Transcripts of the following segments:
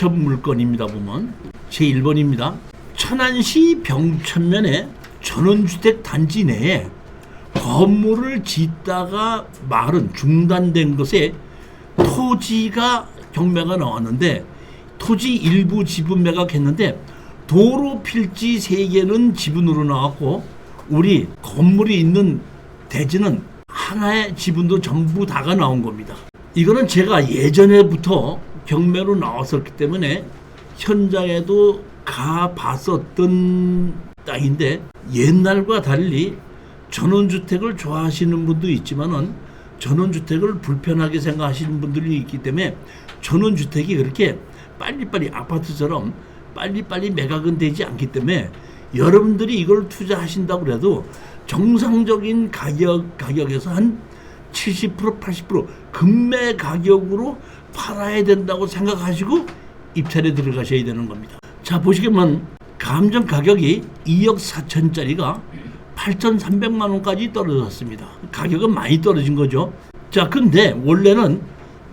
가처분 물건입니다. 보면 제1번입니다. 천안시 병천면의 전원주택 단지 내에 건물을 짓다가 말은 중단된 것에 토지가 경매가 나왔는데 토지 일부 지분 매각했는데 도로 필지 3개는 지분으로 나왔고 우리 건물이 있는 대지는 하나의 지분도 전부 다가 나온 겁니다. 이거는 제가 예전에부터 경매로 나왔었기 때문에 현장에도 가봤었던 땅인데 옛날과 달리 전원주택을 좋아하시는 분도 있지만은 전원주택을 불편하게 생각하시는 분들이 있기 때문에 전원주택이 그렇게 빨리빨리 아파트처럼 빨리빨리 매각은 되지 않기 때문에 여러분들이 이걸 투자하신다고 해도 정상적인 가격에서 한 70% 80% 금매 가격으로 팔아야 된다고 생각하시고 입찰에 들어가셔야 되는 겁니다. 자, 보시면 감정 가격이 2억 4천짜리가 8,300만 원까지 떨어졌습니다. 가격은 많이 떨어진 거죠. 자, 근데 원래는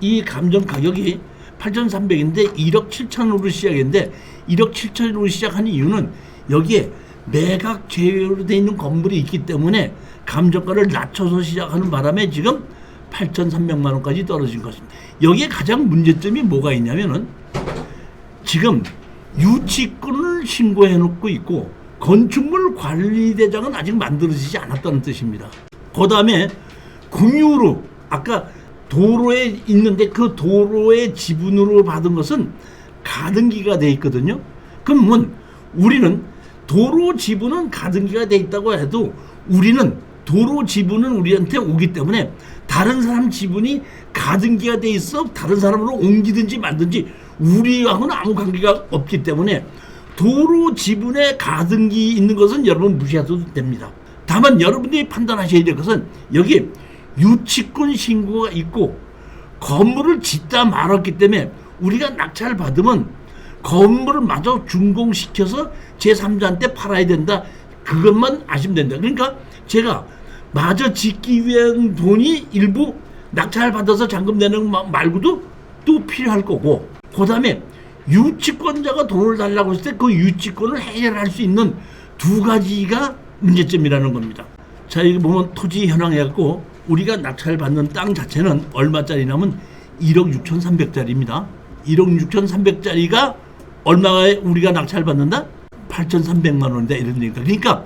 이 감정 가격이 8,300인데 1억 7천으로 시작했는데 1억 7천으로 시작한 이유는 여기에 매각 제외로 되어 있는 건물이 있기 때문에 감정가를 낮춰서 시작하는 바람에 지금 8,300만 원까지 떨어진 것입니다. 여기에 가장 문제점이 뭐가 있냐면은 지금 유치권을 신고해 놓고 있고 건축물 관리대장은 아직 만들어지지 않았다는 뜻입니다. 그 다음에 공유로 아까 도로에 있는데 그 도로의 지분으로 받은 것은 가등기가 돼 있거든요. 그러면 우리는 도로 지분은 가등기가 돼 있다고 해도 우리는 도로 지분은 우리한테 오기 때문에 다른 사람 지분이 가등기가 돼 있어 다른 사람으로 옮기든지 말든지 우리하고는 아무 관계가 없기 때문에 도로 지분에 가등기 있는 것은 여러분 무시하셔도 됩니다. 다만 여러분들이 판단하셔야 될 것은 여기 유치권 신고가 있고 건물을 짓다 말았기 때문에 우리가 낙찰 받으면 건물을 마저 준공시켜서 제3자한테 팔아야 된다. 그것만 아시면 된다. 그러니까 제가 마저 짓기 위한 돈이 일부 낙찰 받아서 잔금 내는 말고도 또 필요할 거고 그 다음에 유치권자가 돈을 달라고 했을 때 그 유치권을 해결할 수 있는 두 가지가 문제점이라는 겁니다. 자, 여기 보면 토지 현황해갖고 우리가 낙찰 받는 땅 자체는 얼마짜리냐면 1억 6,300짜리입니다. 1억 6,300짜리가 얼마에 우리가 낙찰 받는다? 8,300만 원이다. 이러니까. 그러니까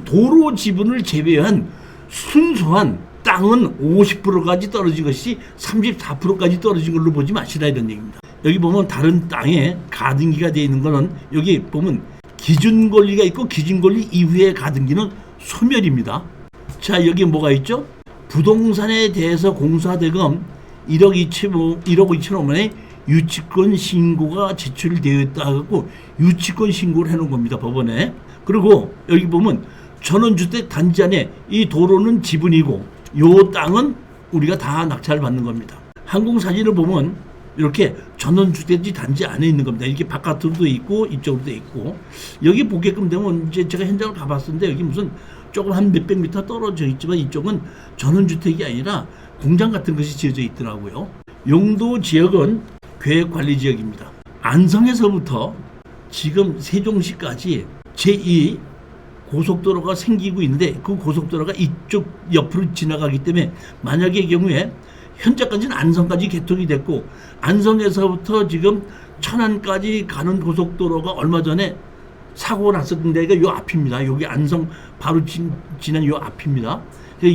도로 지분을 제외한 순수한 땅은 50%까지 떨어진 것이 34%까지 떨어진 걸로 보지 마시라 이런 얘기입니다. 여기 보면 다른 땅에 가등기가 되어 있는 거는 여기 보면 기준 권리가 있고 기준 권리 이후의 가등기는 소멸입니다. 자, 여기 뭐가 있죠? 부동산에 대해서 공사대금 1억 2천억 원의 유치권 신고가 제출되어 있다고 유치권 신고를 해놓은 겁니다. 법원에. 그리고 여기 보면 전원주택 단지 안에 이 도로는 지분이고 요 땅은 우리가 다 낙찰 받는 겁니다. 항공사진을 보면 이렇게 전원주택지 단지 안에 있는 겁니다. 이렇게 바깥으로도 있고 이쪽으로도 있고 여기 보게끔 되면 이제 제가 현장을 가봤었는데 여기 무슨 조금 한 몇백 미터 떨어져 있지만 이쪽은 전원주택이 아니라 공장 같은 것이 지어져 있더라고요. 용도 지역은 계획관리지역입니다. 안성에서부터 지금 세종시까지 제2 고속도로가 생기고 있는데 그 고속도로가 이쪽 옆으로 지나가기 때문에 만약의 경우에 현재까지는 안성까지 개통이 됐고 안성에서부터 지금 천안까지 가는 고속도로가 얼마 전에 사고가 났었던 데가 요 앞입니다. 여기 안성 바로 지난 요 앞입니다.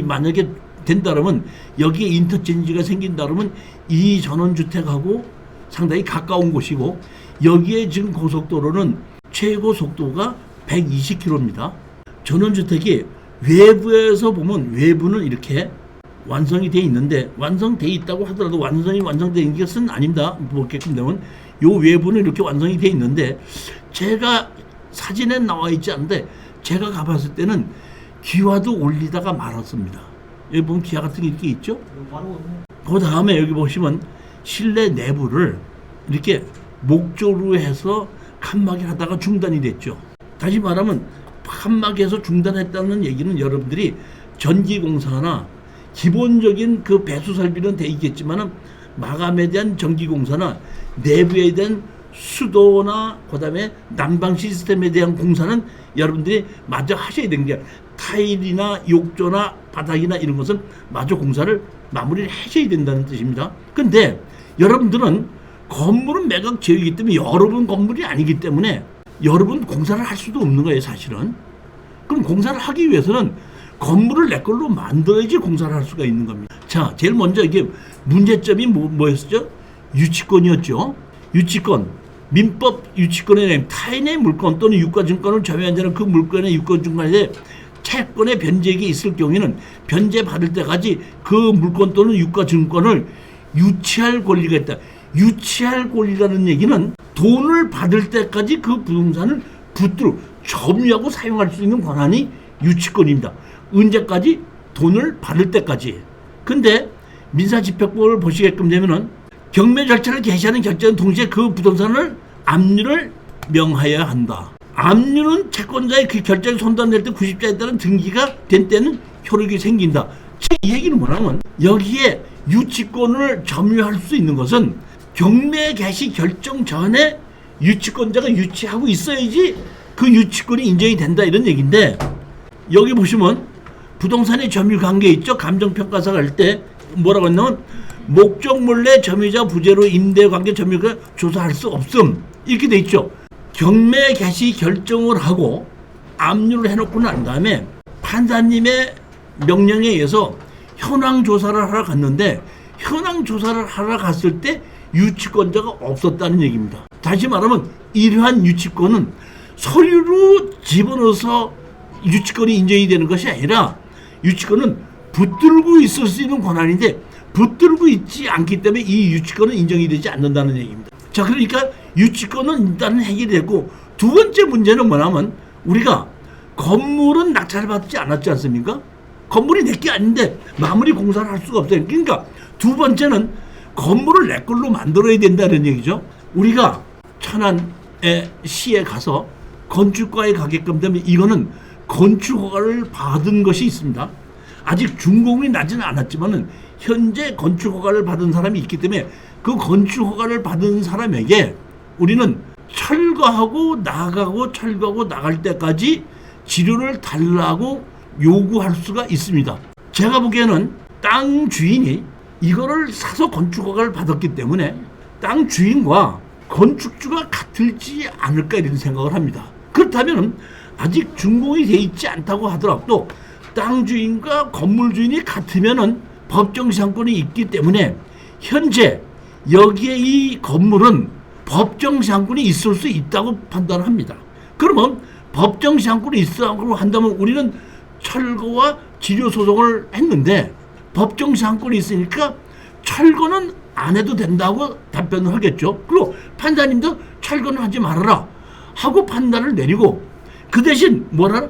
만약에 된다면 여기에 인터체인지가 생긴다면 이 전원주택하고 상당히 가까운 곳이고 여기에 지금 고속도로는 최고 속도가 120km입니다. 전원주택이 외부에서 보면 외부는 이렇게 완성이 돼 있는데 완성돼 있다고 하더라도 완성된 것은 아닙니다. 보게끔 되면 요 외부는 이렇게 완성이 돼 있는데 제가 사진에 나와 있지 않은데 제가 가봤을 때는 기와도 올리다가 말았습니다. 여기 보면 기와 같은 게 이렇게 있죠. 그 다음에 여기 보시면 실내 내부를 이렇게 목조로 해서 칸막이 하다가 중단이 됐죠. 다시 말하면 칸막이에서 중단했다는 얘기는 여러분들이 전기공사나 기본적인 그 배수 설비는 돼 있겠지만은 마감에 대한 전기공사나 내부에 대한 수도나 그다음에 난방 시스템에 대한 공사는 여러분들이 마저 하셔야 되는 게, 타일이나 욕조나 바닥이나 이런 것은 마저 공사를 마무리를 하셔야 된다는 뜻입니다. 근데 여러분들은 건물은 매각 지역이기 때문에 여러분 건물이 아니기 때문에 여러분 공사를 할 수도 없는 거예요, 사실은. 그럼 공사를 하기 위해서는 건물을 내 걸로 만들어야지 공사를 할 수가 있는 겁니다. 자, 제일 먼저 이게 문제점이 뭐였죠? 유치권이었죠. 유치권, 민법 유치권의 타인의 물건 또는 유가증권을 점유한 자는 그 물건의 유가증권에 채권의 변제액이 있을 경우에는 변제받을 때까지 그 물건 또는 유가증권을 유치할 권리가 있다. 유치할 권리라는 얘기는 돈을 받을 때까지 그 부동산을 붙들고 점유하고 사용할 수 있는 권한이 유치권입니다. 언제까지? 돈을 받을 때까지. 근데 민사집행법을 보시게끔 되면은 경매 절차를 개시하는 결정은 동시에 그 부동산을 압류를 명하여야 한다. 압류는 채권자의 그 결정이 손단될 때 90자에 따른 등기가 된 때는 효력이 생긴다. 즉 이 얘기는 뭐냐면 여기에 유치권을 점유할 수 있는 것은 경매 개시 결정 전에 유치권자가 유치하고 있어야지 그 유치권이 인정이 된다, 이런 얘기인데, 여기 보시면 부동산의 점유 관계 있죠. 감정평가사가 할 때 뭐라고 했냐면 목적물 내 점유자 부재로 임대관계 점유가 조사할 수 없음, 이렇게 돼 있죠. 경매 개시 결정을 하고 압류를 해놓고 난 다음에 판사님의 명령에 의해서 현황 조사를 하러 갔는데, 현황 조사를 하러 갔을 때 유치권자가 없었다는 얘기입니다. 다시 말하면 이러한 유치권은 서류로 집어넣어서 유치권이 인정이 되는 것이 아니라 유치권은 붙들고 있을 수 있는 권한인데 붙들고 있지 않기 때문에 이 유치권은 인정이 되지 않는다는 얘기입니다. 자, 그러니까 유치권은 일단은 해결이 됐고, 두 번째 문제는 뭐냐면 우리가 건물은 낙찰을 받지 않았지 않습니까? 건물이 내 게 아닌데 마무리 공사를 할 수가 없어요. 그러니까 두 번째는 건물을 내 걸로 만들어야 된다는 얘기죠. 우리가 천안의 시에 가서 건축과에 가게끔 되면 이거는 건축허가를 받은 것이 있습니다. 아직 준공이 나지는 않았지만은 현재 건축허가를 받은 사람이 있기 때문에 그 건축허가를 받은 사람에게 우리는 철거하고 나가고 철거하고 나갈 때까지 지료를 달라고 요구할 수가 있습니다. 제가 보기에는 땅 주인이 이거를 사서 건축허가를 받았기 때문에 땅 주인과 건축주가 같을지 않을까 이런 생각을 합니다. 그렇다면 아직 준공이 돼 있지 않다고 하더라도 땅 주인과 건물 주인이 같으면은 법정시한권이 있기 때문에 현재 여기에 이 건물은 법정시한권이 있을 수 있다고 판단합니다. 그러면 법정시한권이 있다고 한다면 우리는 철거와 지료 소송을 했는데 법정시한권이 있으니까 철거는 안 해도 된다고 답변을 하겠죠. 그리고 판사님도 철거는 하지 말아라 하고 판단을 내리고 그 대신 뭐라?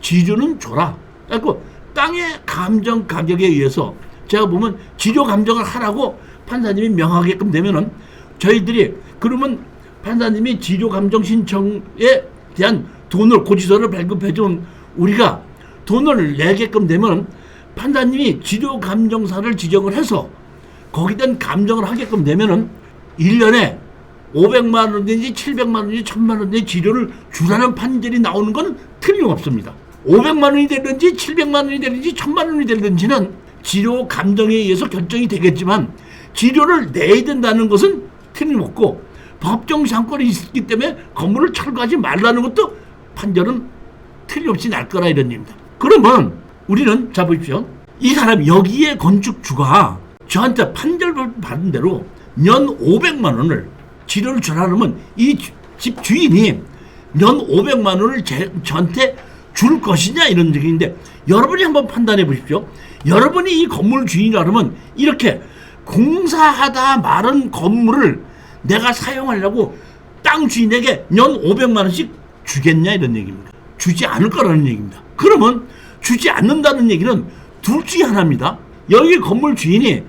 지료는 줘라. 그래서 땅의 감정 가격에 의해서 제가 보면 지료 감정을 하라고 판사님이 명하게끔 되면은 저희들이 그러면 판사님이 지료 감정 신청에 대한 돈을 고지서를 발급해준 우리가 돈을 내게끔 되면 판사님이 지료 감정사를 지정을 해서 거기다 감정을 하게끔 되면은 1년에 500만 원인지 700만 원인지 1000만 원인지 지료를 주라는 판결이 나오는 건 틀림없습니다. 500만 원이 되든지 700만 원이 되든지 1000만 원이 되든지는 지료 감정에 의해서 결정이 되겠지만 지료를 내야 된다는 것은 틀림없고 법정시한권이 있기 때문에 건물을 철거하지 말라는 것도 판결은 틀림없이 날 거라 이런 얘기입니다. 그러면 우리는 자 보십시오. 이 사람 여기에 건축주가 저한테 판결을 받은 대로 년 500만 원을 지료를 주라면 이 집 주인이 년 500만 원을 저한테 줄 것이냐 이런 얘기인데 여러분이 한번 판단해 보십시오. 여러분이 이 건물 주인이라면 이렇게 공사하다 마른 건물을 내가 사용하려고 땅 주인에게 년 500만 원씩 주겠냐 이런 얘기입니다. 주지 않을 거라는 얘기입니다. 그러면 주지 않는다는 얘기는 둘 중에 하나입니다. 여기 건물 주인이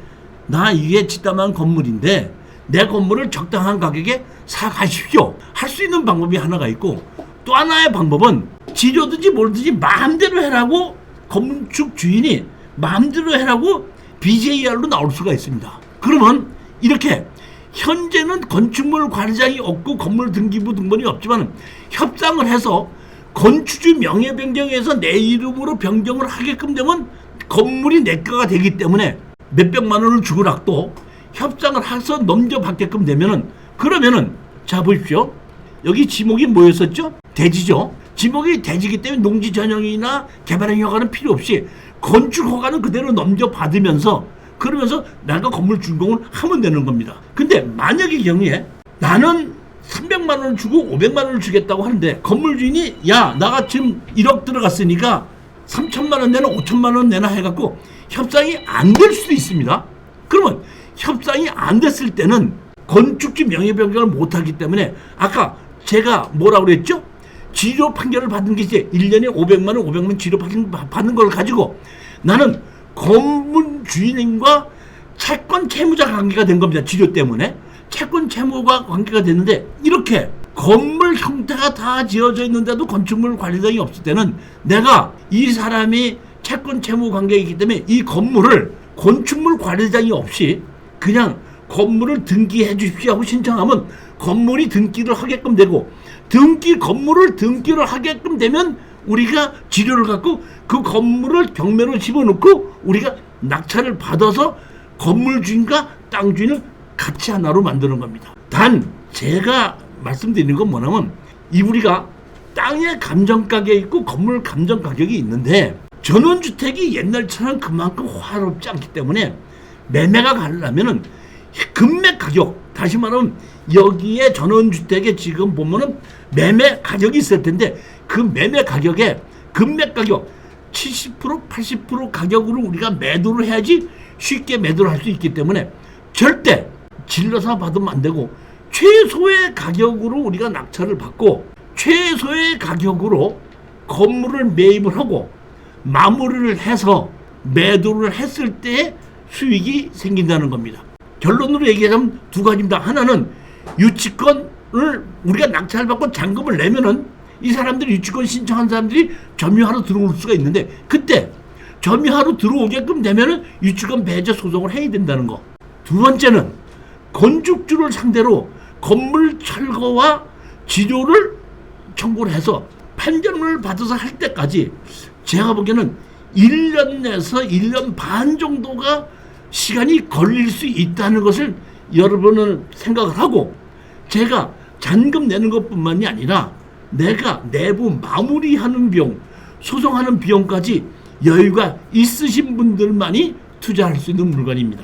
나 이게 짓담한 건물인데 내 건물을 적당한 가격에 사가십시오 할 수 있는 방법이 하나가 있고, 또 하나의 방법은 지료든지 뭐든지 마음대로 해라고 건축 주인이 마음대로 해라고 BJR로 나올 수가 있습니다. 그러면 이렇게 현재는 건축물 관리장이 없고 건물 등기부 등본이 없지만 협상을 해서 건축주 명예 변경해서 내 이름으로 변경을 하게끔 되면 건물이 내 거가 되기 때문에 몇백만 원을 주고라도 협상을 해서 넘겨받게끔 되면은, 그러면은 자 보십시오. 여기 지목이 뭐였었죠? 대지죠. 지목이 대지기 때문에 농지 전용이나 개발행 허가는 필요 없이 건축 허가는 그대로 넘겨받으면서, 그러면서 내가 건물 준공을 하면 되는 겁니다. 근데 만약의 경우에 나는 300만 원을 주고 500만 원을 주겠다고 하는데 건물 주인이 야 나가 지금 1억 들어갔으니까 3천만 원 내나 5천만 원 내나 해갖고 협상이 안 될 수도 있습니다. 그러면 협상이 안 됐을 때는 건축주 명예변경을 못하기 때문에 아까 제가 뭐라고 그랬죠? 지료 판결을 받은 게 이제 1년에 500만 원 500만 지료 받는 걸 가지고 나는 건물 주인과 채권 채무자 관계가 된 겁니다. 지료 때문에 채권 채무가 관계가 됐는데, 이렇게 건물 형태가 다 지어져 있는데도 건축물 관리장이 없을 때는 내가 이 사람이 채권 채무 관계이기 때문에 이 건물을 건축물 관리장이 없이 그냥 건물을 등기해 주십시오 하고 신청하면 건물이 등기를 하게끔 되고, 건물을 등기를 하게끔 되면 우리가 지료를 갖고 그 건물을 경매로 집어넣고 우리가 낙찰을 받아서 건물 주인과 땅 주인을 같이 하나로 만드는 겁니다. 단 제가 말씀드리는 건 뭐냐면, 이 우리가 땅의 감정 가격이 있고 건물 감정 가격이 있는데 전원주택이 옛날처럼 그만큼 화롭지 않기 때문에 매매가 가려면은 금매 가격, 다시 말하면 여기에 전원주택에 지금 보면은 매매 가격이 있을 텐데 그 매매 가격에 금매 가격 70% 80% 가격으로 우리가 매도를 해야지 쉽게 매도를 할 수 있기 때문에 절대 질러서 받으면 안 되고 최소의 가격으로 우리가 낙찰을 받고 최소의 가격으로 건물을 매입을 하고 마무리를 해서 매도를 했을 때 수익이 생긴다는 겁니다. 결론으로 얘기하자면 두 가지입니다. 하나는 유치권을 우리가 낙찰을 받고 잔금을 내면은 이 사람들이 유치권 신청한 사람들이 점유하러 들어올 수가 있는데, 그때 점유하러 들어오게끔 되면은 유치권 배제 소송을 해야 된다는 거. 두 번째는 건축주를 상대로 건물 철거와 지료를 청구를 해서 판결을 받아서 할 때까지 제가 보기에는 1년 내에서 1년 반 정도가 시간이 걸릴 수 있다는 것을 여러분은 생각을 하고, 제가 잔금 내는 것뿐만이 아니라 내가 내부 마무리하는 비용, 소송하는 비용까지 여유가 있으신 분들만이 투자할 수 있는 물건입니다.